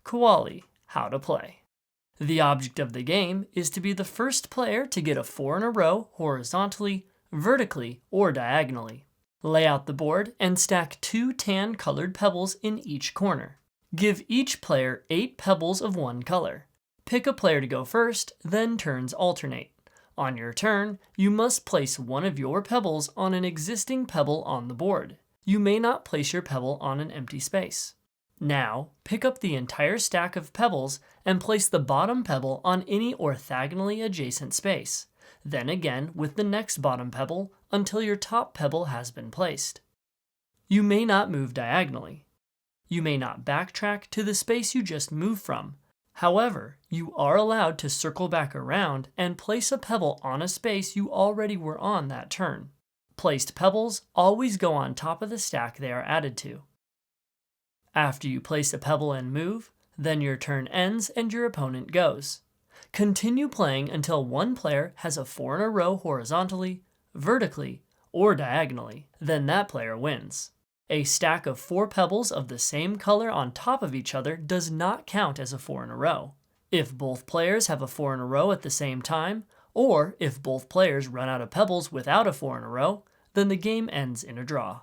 Qawale, how to play. The object of the game is to be the first player to get a 4 in a row horizontally, vertically, or diagonally. Lay out the board and stack 2 tan colored pebbles in each corner. Give each player 8 pebbles of one color. Pick a player to go first, then turns alternate. On your turn, you must place one of your pebbles on an existing pebble on the board. You may not place your pebble on an empty space. Now, pick up the entire stack of pebbles and place the bottom pebble on any orthogonally adjacent space. Then again with the next bottom pebble until your top pebble has been placed. You may not move diagonally. You may not backtrack to the space you just moved from. However, you are allowed to circle back around and place a pebble on a space you already were on that turn. Placed pebbles always go on top of the stack they are added to. After you place a pebble and move, then your turn ends and your opponent goes. Continue playing until one player has a 4 in a row horizontally, vertically, or diagonally. Then that player wins. A stack of 4 pebbles of the same color on top of each other does not count as a 4 in a row. If both players have a 4 in a row at the same time, or if both players run out of pebbles without a 4 in a row, then the game ends in a draw.